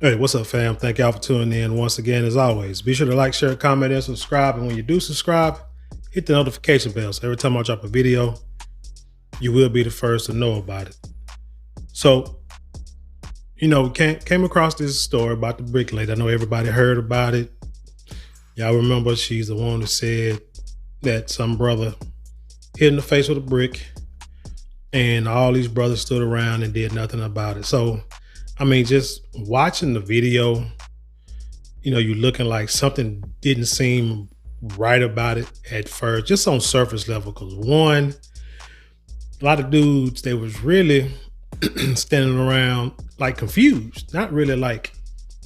Hey, what's up, fam? Thank y'all for tuning in once again. As always, be sure to like, share, comment, and subscribe. And when you do subscribe, hit the notification bell. So every time I drop a video, you will be the first to know about it. So, came across this story about the brick lady. I know everybody heard about it. Y'all remember she's the one who said that some brother hit in the face with a brick, and all these brothers stood around and did nothing about it. So, just watching the video, you looking like something didn't seem right about it at first, just on surface level. Because one, a lot of dudes, they was really standing around like confused, not really like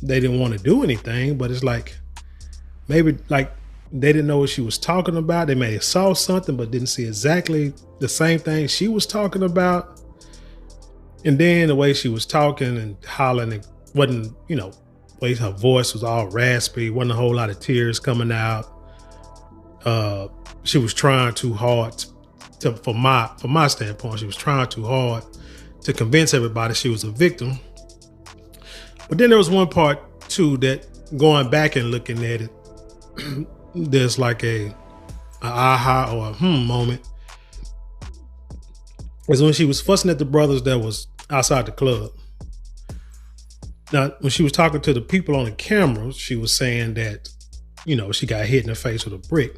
they didn't want to do anything, but it's like maybe like they didn't know what she was talking about. They may have saw something, but didn't see exactly the same thing she was talking about. And then the way she was talking and hollering, it wasn't, way her voice was all raspy, wasn't a whole lot of tears coming out. She was trying too hard from my standpoint, she was trying too hard to convince everybody she was a victim. But then there was one part too that, going back and looking at it, there's like a aha or a moment. Is when she was fussing at the brothers that was outside the club. Now, when she was talking to the people on the camera, she was saying that, she got hit in the face with a brick.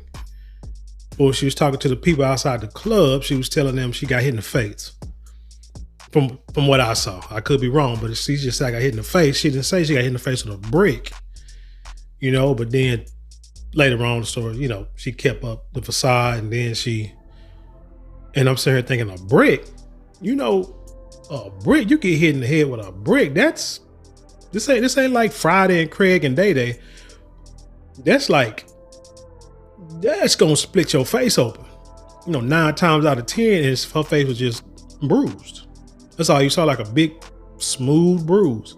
Or she was talking to the people outside the club, she was telling them she got hit in the face. From what I saw, I could be wrong, but she just said I got hit in the face. She didn't say she got hit in the face with a brick, but then later on the story, she kept up the facade, and then and I'm sitting here thinking, a brick, a brick, you get hit in the head with a brick. This ain't like Friday and Craig and Day Day. That's gonna split your face open. 9 times out of 10, her face was just bruised. That's all you saw, like a big, smooth bruise.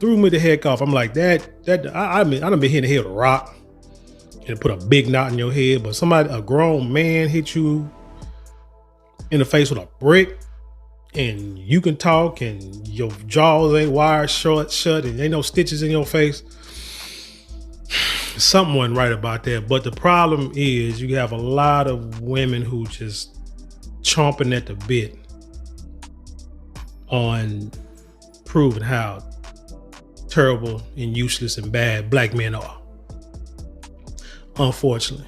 Threw me the heck off. I'm like, I done been hit in the head with a rock and put a big knot in your head, but a grown man hit you in the face with a brick, and you can talk and your jaws ain't wired shut and ain't no stitches in your face. Something wasn't right about that. But the problem is you have a lot of women who just chomping at the bit on proving how terrible and useless and bad black men are. Unfortunately,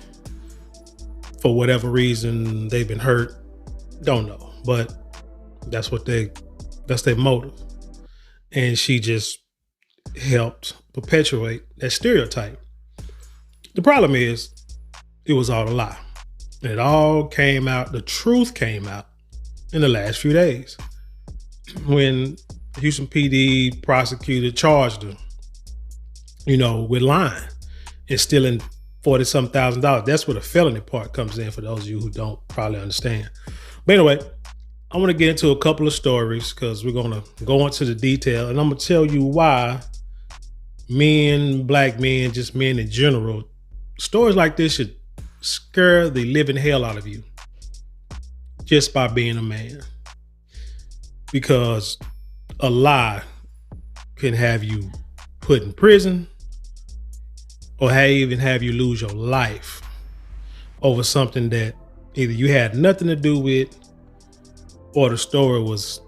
for whatever reason, they've been hurt. Don't know, but that's their motive. And she just helped perpetuate that stereotype. The problem is it was all a lie. And it all came out, the truth came out in the last few days when Houston PD prosecutor charged her, with lying and stealing $40-some thousand. That's where the felony part comes in, for those of you who don't probably understand. But anyway, I want to get into a couple of stories because we're going to go into the detail, and I'm going to tell you why men, black men, just men in general, stories like this should scare the living hell out of you just by being a man. Because a lie can have you put in prison or even have you lose your life over something that either you had nothing to do with, or the story was,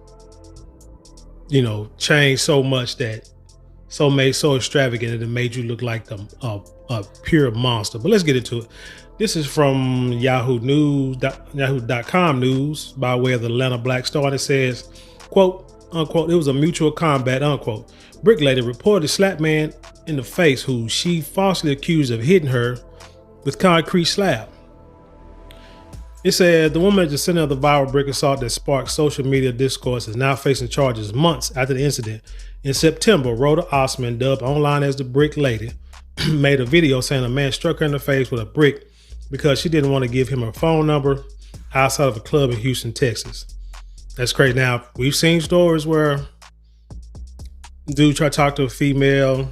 changed so much that made so extravagant that it made you look like a pure monster. But let's get into it. This is from Yahoo.com news by way of the Atlanta Black Star. And it says, quote, unquote, it was a mutual combat, unquote. Brick lady reportedly slapped man in the face who she falsely accused of hitting her with concrete slab. It said the woman at the center of the viral brick assault that sparked social media discourse is now facing charges months after the incident. In September, Roda Osman, dubbed online as the Brick Lady, made a video saying a man struck her in the face with a brick because she didn't want to give him her phone number outside of a club in Houston, Texas. That's crazy. Now, we've seen stories where dude tried to talk to a female.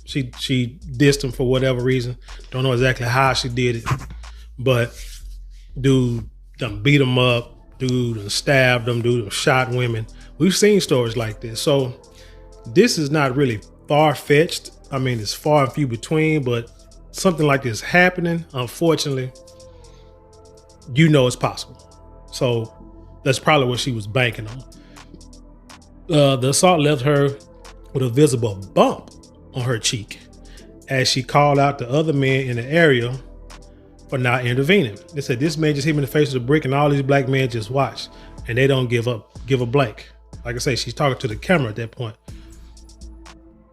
She dissed him for whatever reason. Don't know exactly how she did it, but dude done beat him up. Dude done stabbed them. Dude done shot women. We've seen stories like this. So this is not really far-fetched. I mean, it's far and few between, but something like this happening, unfortunately, it's possible. So that's probably what she was banking on. The assault left her with a visible bump on her cheek as she called out to other men in the area for not intervening. They said this man just hit me in the face with a brick and all these black men just watched and they don't give a blank. Like I say, she's talking to the camera at that point.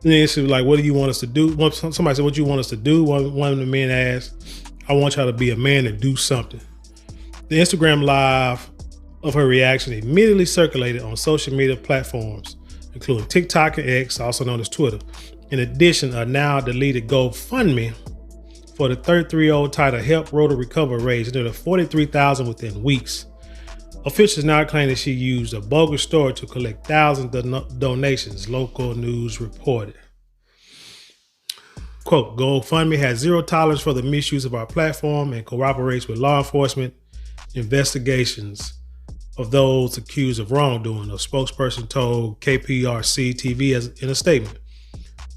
And then she was like, what do you want us to do? Somebody said, what do you want us to do? One of the men asked, I want y'all to be a man and do something. The Instagram live of her reaction immediately circulated on social media platforms, including TikTok and X, also known as Twitter. In addition, a now deleted GoFundMe for the 33-year-old title Help Roda Recover raised nearly $43,000 within weeks. Officials now claim that she used a bogus story to collect thousands of donations, local news reported. Quote, GoFundMe has zero tolerance for the misuse of our platform and cooperates with law enforcement investigations of those accused of wrongdoing, a spokesperson told KPRC TV in a statement.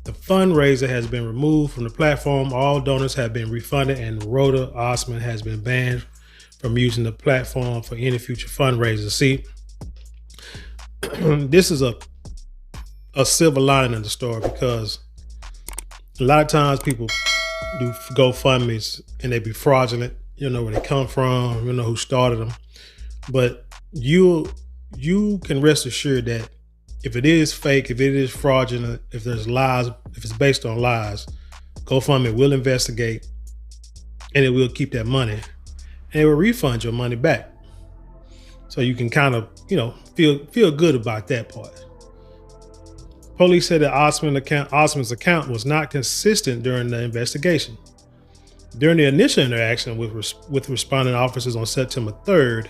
The fundraiser has been removed from the platform. All donors have been refunded and Roda Osman has been banned from using the platform for any future fundraisers. See, this is a silver lining in the story because a lot of times people do GoFundMes and they be fraudulent. You know where they come from, you know who started them. But you can rest assured that if it is fake, if it is fraudulent, if there's lies, if it's based on lies, GoFundMe will investigate and it will keep that money and it will refund your money back. So you can kind of, feel good about that part. Police said that Osman's account was not consistent during the investigation. During the initial interaction with responding officers on September 3rd,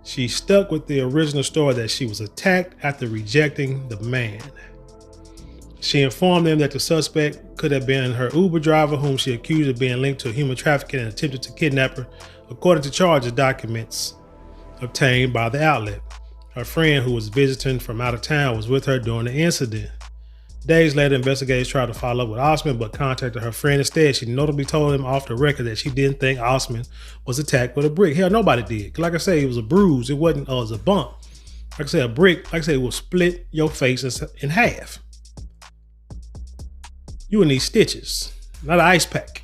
she stuck with the original story that she was attacked after rejecting the man. She informed them that the suspect could have been her Uber driver, whom she accused of being linked to human trafficking and attempted to kidnap her, according to charges documents obtained by the outlet. Her friend, who was visiting from out of town, was with her during the incident. Days later, investigators tried to follow up with Osman, but contacted her friend instead. She notably told him off the record that she didn't think Osman was attacked with a brick. Hell, nobody did. Like I say, it was a bruise. It wasn't, it was a bump. Like I said, a brick, like I said, it will split your face in half. You will need stitches, not an ice pack.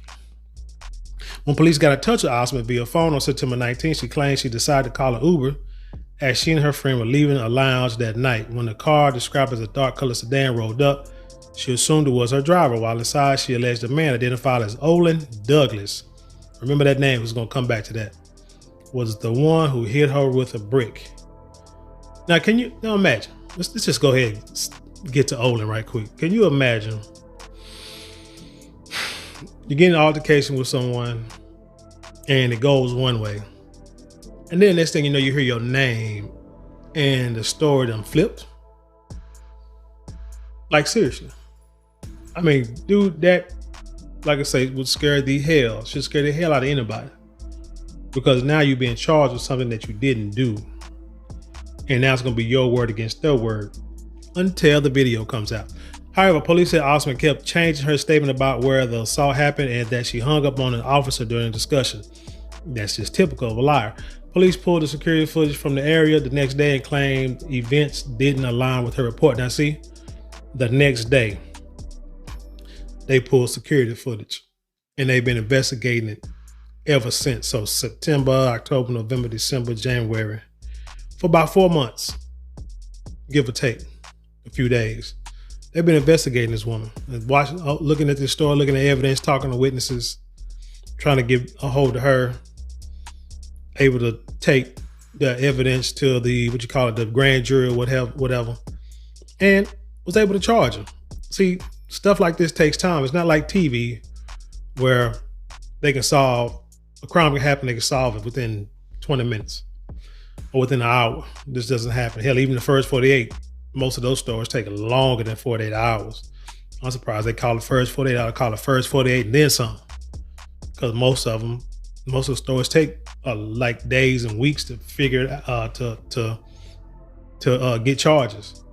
When police got in touch with Osman via phone on September 19th, she claimed she decided to call an Uber as she and her friend were leaving a lounge that night. When the car, described as a dark-colored sedan, rolled up, she assumed it was her driver. While inside, she alleged a man identified as Olin Douglas, remember that name, was going to come back to that, was the one who hit her with a brick. Now, can you imagine? Let's just go ahead and get to Olin right quick. Can you imagine? You get in an altercation with someone and it goes one way. And then next thing you know, you hear your name and the story done flipped. Like, seriously. I mean, dude, that, like I say, should scare the hell out of anybody. Because now you're being charged with something that you didn't do. And now it's going to be your word against their word until the video comes out. However, police said Osman kept changing her statement about where the assault happened and that she hung up on an officer during the discussion. That's just typical of a liar. Police pulled the security footage from the area the next day and claimed events didn't align with her report. Now see, the next day, they pulled security footage and they've been investigating it ever since. So September, October, November, December, January, for about 4 months, give or take a few days. They've been investigating this woman, looking at this story, looking at evidence, talking to witnesses, trying to get a hold of her, able to take the evidence to the grand jury or whatever, and was able to charge her. See, stuff like this takes time. It's not like TV where they can solve a crime can happen, they can solve it within 20 minutes or within an hour. This doesn't happen. Hell, even the first 48, most of those stories take longer than 48 hours. I'm surprised they call the first 48 hours, call the first 48 and then some. Because most of the stories take like days and weeks to figure to get charges.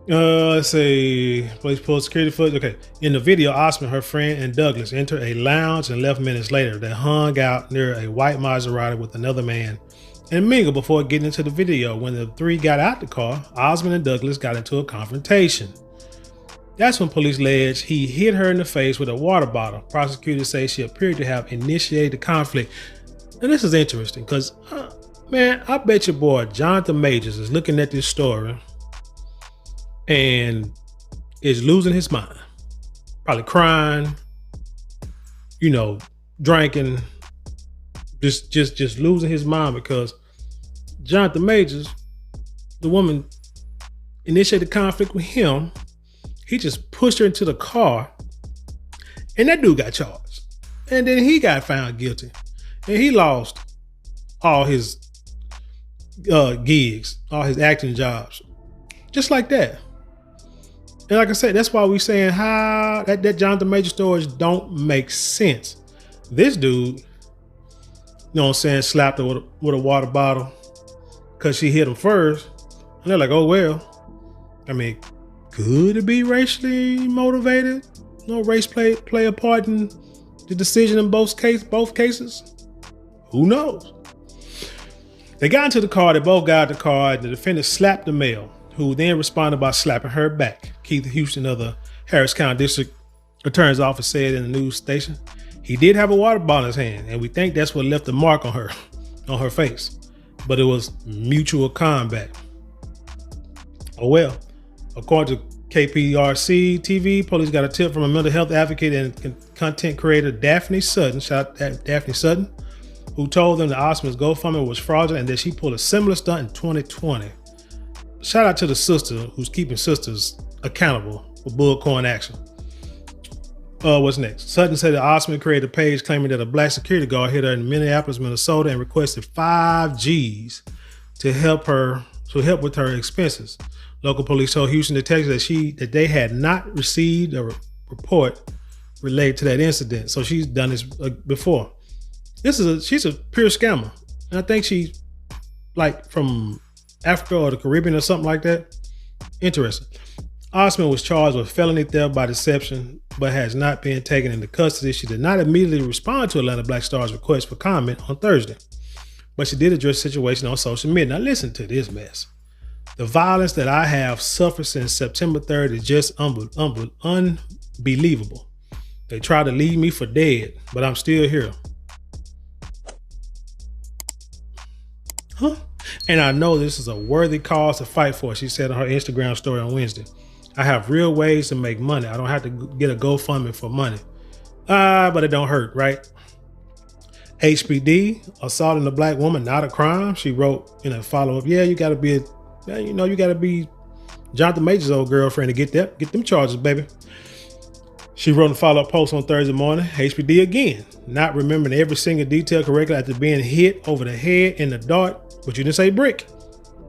Let's see. Police pulled security footage. Okay. In the video, Osman, her friend, and Douglas entered a lounge and left minutes later. They hung out near a white Maserati with another man and mingled before getting into the video. When the three got out the car, Osman and Douglas got into a confrontation. That's when police alleged he hit her in the face with a water bottle. Prosecutors say she appeared to have initiated the conflict. And this is interesting because, man, I bet your boy Jonathan Majors is looking at this story and is losing his mind. Probably crying, drinking, just losing his mind because Jonathan Majors, the woman initiated conflict with him. He just pushed her into the car and that dude got charged. And then he got found guilty and he lost all his gigs, all his acting jobs, just like that. And like I said, that's why we saying how that Jonathan Major stories don't make sense. This dude, slapped her with a water bottle because she hit him first. And they're like, oh, well, I mean, could it be racially motivated? Race play a part in the decision in both cases? Who knows? They got into the car. They both got out the car. The defendant slapped the male, who then responded by slapping her back. Keith Houston of the Harris County District Attorney's Office said in the news station, he did have a water bottle in his hand, and we think that's what left the mark on her face. But it was mutual combat. Oh well. According to KPRC TV, police got a tip from a mental health advocate and content creator Daphne Sutton, shout out to Daphne Sutton, who told them that Osman's GoFundMe was fraudulent and that she pulled a similar stunt in 2020. Shout out to the sister who's keeping sisters accountable for Bullcorn action. What's next? Sutton said that Osman created a page claiming that a black security guard hit her in Minneapolis, Minnesota, and requested 5 G's to help with her expenses. Local police told Houston detectives that they had not received a report related to that incident. So she's done this before. She's a pure scammer. And I think she's like from Africa or the Caribbean or something like that. Interesting. Osman was charged with felony theft by deception, but has not been taken into custody. She did not immediately respond to Atlanta Black Star's request for comment on Thursday, but she did address the situation on social media. Now listen to this mess. The violence that I have suffered since September 3rd is just unbelievable. They try to leave me for dead, but I'm still here. Huh? And I know this is a worthy cause to fight for, she said on her Instagram story on Wednesday. I have real ways to make money. I don't have to get a GoFundMe for money. But it don't hurt, right? HPD, assaulting a black woman, not a crime. She wrote in a follow-up, you gotta be Jonathan Major's old girlfriend to get them charges, baby. She wrote a follow-up post on Thursday morning. HPD again, not remembering every single detail correctly after being hit over the head in the dark, but you didn't say brick.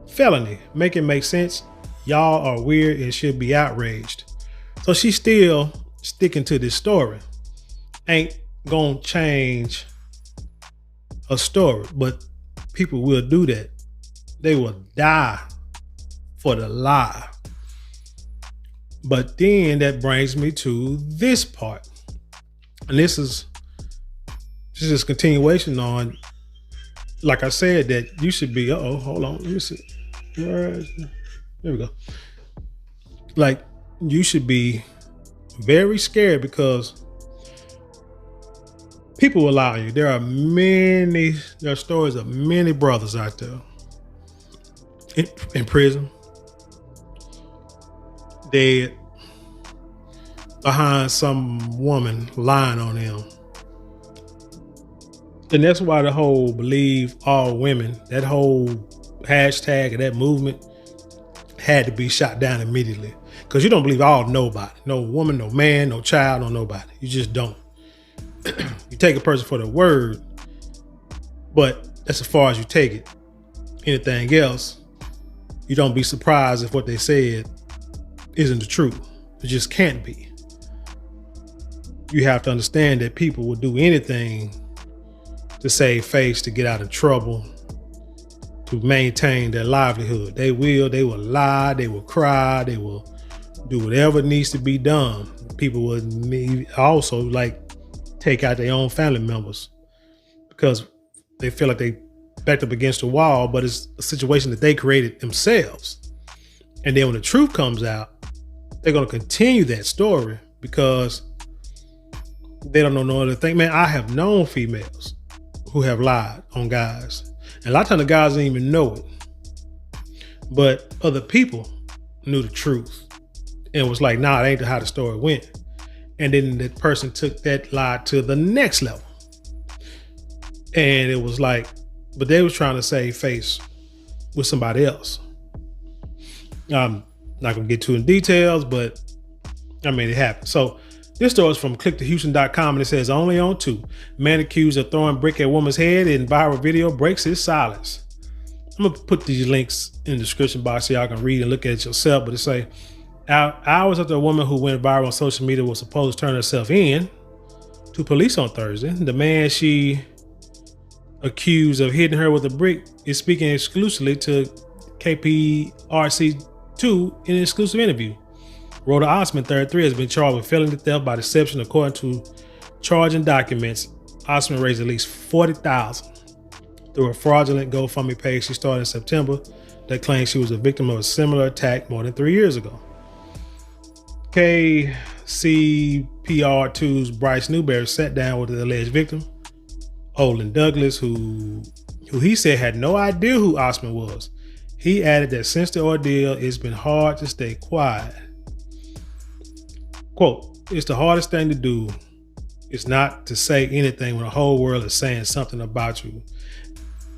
Felony, make it make sense. Y'all are weird and should be outraged. So she's still sticking to this story. Ain't gonna change a story, but people will do that. They will die for the lie. But then that brings me to this part. And this is continuation on, like I said, that you should be, hold on, let me see. There we go. Like, you should be very scared because people will lie on you. There are stories of many brothers out there in prison, dead, behind some woman lying on them. And that's why the whole believe all women, that whole hashtag and that movement had to be shot down immediately. Because you don't believe nobody. No woman, no man, no child, no nobody. You just don't. You take a person for their word, but that's as far as you take it. Anything else, you don't be surprised if what they said isn't the truth. It just can't be. You have to understand that people will do anything to save face, to get out of trouble, to maintain their livelihood. They will lie, they will cry, they will do whatever needs to be done. People will also like take out their own family members because they feel like they backed up against the wall, but it's a situation that they created themselves. And then when the truth comes out, they're going to continue that story because they don't know no other thing. Man, I have known females who have lied on guys. And a lot of times the guys didn't even know it. But other people knew the truth and was like, nah, it ain't how the story went. And then that person took that lie to the next level. And it was like, but they was trying to save face with somebody else. I'm not going to get too in details, but I mean, it happened. So this story is from clicktohouston.com and it says, only on 2. Man accused of throwing brick at woman's head in viral video breaks his silence. I'm going to put these links in the description box so y'all can read and look at it yourself. But it say, hours after a woman who went viral on social media was supposed to turn herself in to police on Thursday, the man she accused of hitting her with a brick is speaking exclusively to KPRC2 in an exclusive interview. Roda Osman, 33, has been charged with felony theft by deception. According to charging documents, Osman raised at least $40,000 through a fraudulent GoFundMe page she started in September that claims she was a victim of a similar attack more than 3 years ago. KCPR2's Bryce Newberry sat down with the alleged victim, Olin Douglas, who he said had no idea who Osman was. He added that since the ordeal, it's been hard to stay quiet. Quote, it's the hardest thing to do. It's not to say anything when the whole world is saying something about you.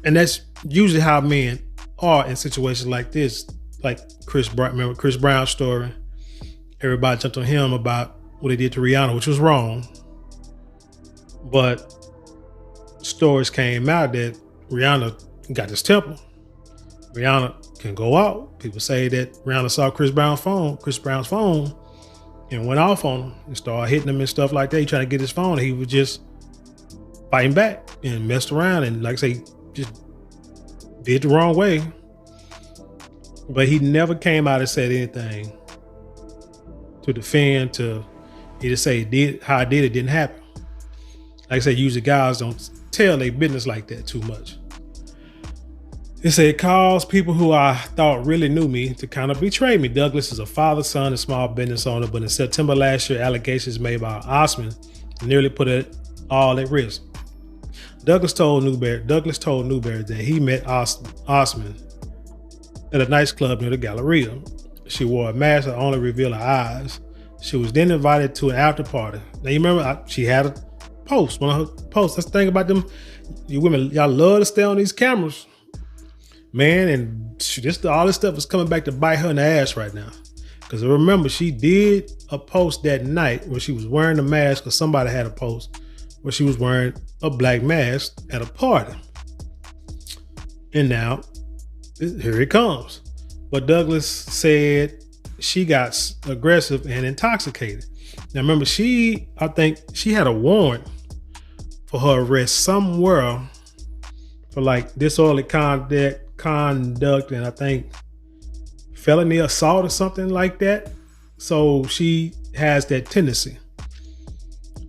And that's usually how men are in situations like this. Like Chris Brown, remember Chris Brown's story? Everybody jumped on him about what he did to Rihanna, which was wrong. But stories came out that Rihanna got this temper. Rihanna can go out. People say that Rihanna saw Chris Brown's phone and went off on him and started hitting him and stuff like that. He tried to get his phone and he was just fighting back and messed around and, like I say, just did the wrong way. But he never came out and said anything to defend, to either say how I did it didn't happen. Like I said, usually guys don't tell their business like that too much. It said, it caused people who I thought really knew me to kind of betray me. Douglas is a father, son, and small business owner, but in September last year, allegations made by Osman nearly put it all at risk. Douglas told Newberry that he met Osman at a nightclub near the Galleria. She wore a mask that only revealed her eyes. She was then invited to an after party. Now you remember she had a post, one of her posts. That's the thing about them. You women, y'all love to stay on these cameras, man. And all this stuff is coming back to bite her in the ass right now. Because remember, she did a post that night where she was wearing a mask, because somebody had a post where she was wearing a black mask at a party. And now, here it comes. But Douglas said she got aggressive and intoxicated. Now remember, I think she had a warrant for her arrest somewhere for like disorderly conduct and I think felony assault or something like that. So she has that tendency.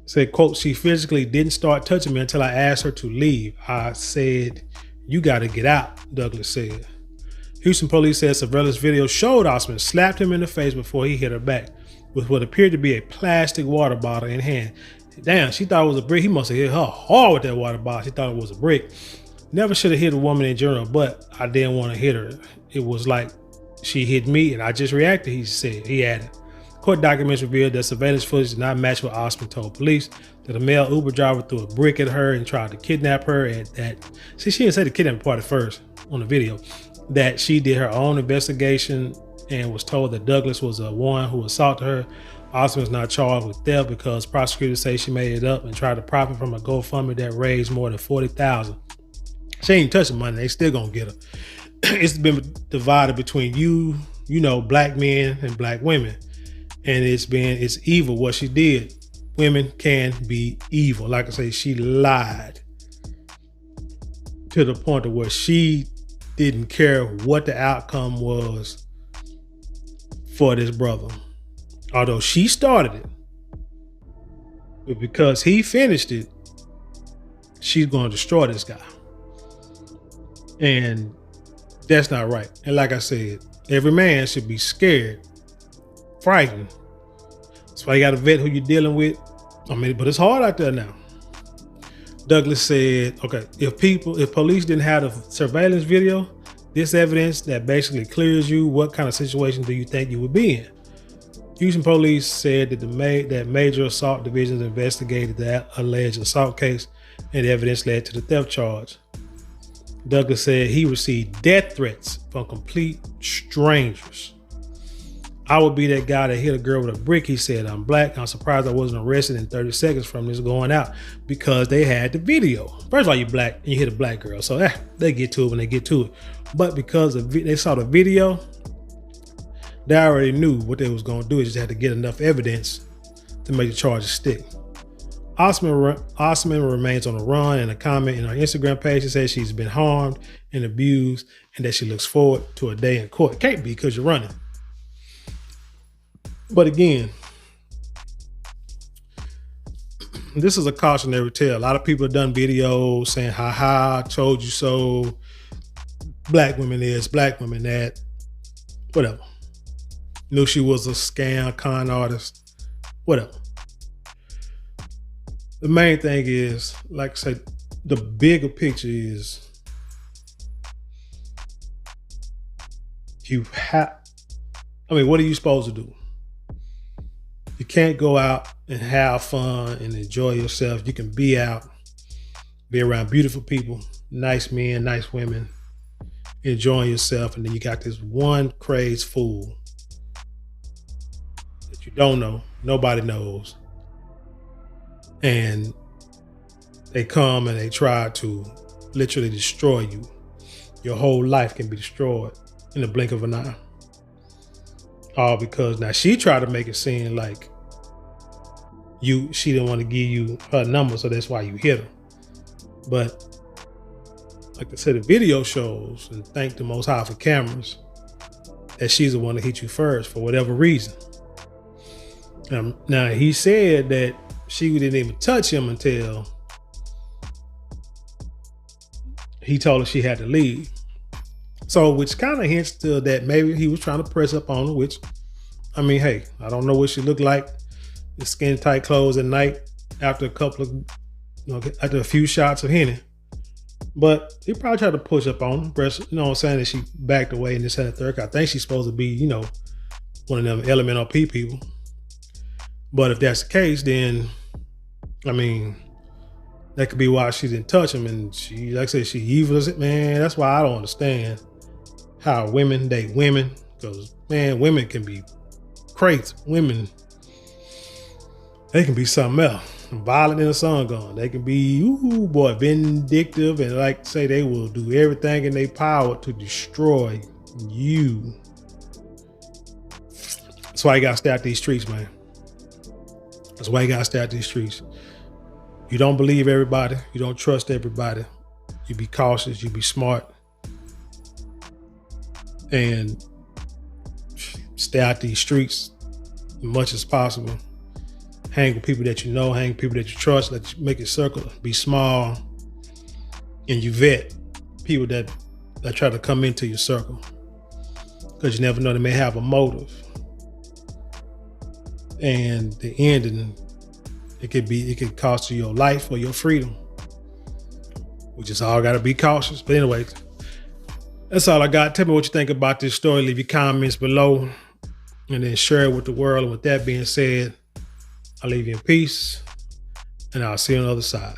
Said, quote, she physically didn't start touching me until I asked her to leave. I said, you got to get out, Douglas said. Houston police said surveillance video showed Osman slapped him in the face before he hit her back with what appeared to be a plastic water bottle in hand. Damn, she thought it was a brick. He must have hit her hard with that water bottle. She thought it was a brick. Never should have hit a woman in general, but I didn't want to hit her. It was like she hit me and I just reacted, he added. Court documents revealed that surveillance footage did not match what Osman told police, that a male Uber driver threw a brick at her and tried to kidnap her. She didn't say the kidnapping part at first on the video, that she did her own investigation and was told that Douglas was the one who assaulted her. Osman was not charged with theft because prosecutors say she made it up and tried to profit from a GoFundMe that raised more than $40,000. She ain't touching money. They still gonna get her. It's been divided between black men and black women. And it's evil what she did. Women can be evil. Like I say, she lied to the point of where she didn't care what the outcome was for this brother. Although she started it, but because he finished it, she's going to destroy this guy. And that's not right. And like I said, every man should be scared, frightened. That's why you got to vet who you're dealing with. I mean, but it's hard out there now. Douglas said, okay, if police didn't have the surveillance video, this evidence that basically clears you, what kind of situation do you think you would be in? Houston police said that that major assault divisions investigated that alleged assault case, and the evidence led to the theft charge. Douglas said he received death threats from complete strangers. I would be that guy that hit a girl with a brick. He said, I'm black. I'm surprised I wasn't arrested in 30 seconds from this going out because they had the video. First of all, you're black and you hit a black girl. So they get to it when they get to it. But because they saw the video, they already knew what they was going to do. They just had to get enough evidence to make the charges stick. Osman remains on the run. In a comment in her Instagram page, she says she's been harmed and abused and that she looks forward to a day in court. Can't be because you're running. But again, this is a cautionary tale. A lot of people have done videos saying, ha, I told you so. Black women this, black women that, whatever. Knew she was a scam, con artist, whatever. The main thing is, like I said, the bigger picture is what are you supposed to do? You can't go out and have fun and enjoy yourself. You can be out, be around beautiful people, nice men, nice women, enjoying yourself. And then you got this one crazed fool that you don't know, nobody knows. And they come and they try to literally destroy you. Your whole life can be destroyed in the blink of an eye. All because now she tried to make it seem like she didn't want to give you her number, so that's why you hit her. But like I said, the video shows, and thank the Most High for cameras, that she's the one that hit you first for whatever reason. Now he said that she didn't even touch him until he told her she had to leave. So, which kind of hints to that maybe he was trying to press up on her, which, I mean, hey, I don't know what she looked like in skin tight clothes at night after after a few shots of Henny. But he probably tried to push up on her, press, you know what I'm saying, that she backed away and this and the third. I think she's supposed to be, one of them LMNOP people. But if that's the case, then, I mean, that could be why she didn't touch him. And she, like I said, she evil as it, man. That's why I don't understand how women date women. Because, man, women can be crazy. Women, they can be something else. Violent in the sun gone. They can be, vindictive. And like say, they will do everything in their power to destroy you. That's why you got to stay out these streets, man. That's why you got to stay out these streets. You don't believe everybody. You don't trust everybody. You be cautious. You be smart. And stay out these streets as much as possible. Hang with people that you know. Hang with people that you trust. Make your circle be small. And you vet people that try to come into your circle. Because you never know, they may have a motive. And the ending, it could cost you your life or your freedom. We just all got to be cautious. But anyway, that's all I got. Tell me what you think about this story. Leave your comments below and then share it with the world. And with that being said, I'll leave you in peace and I'll see you on the other side.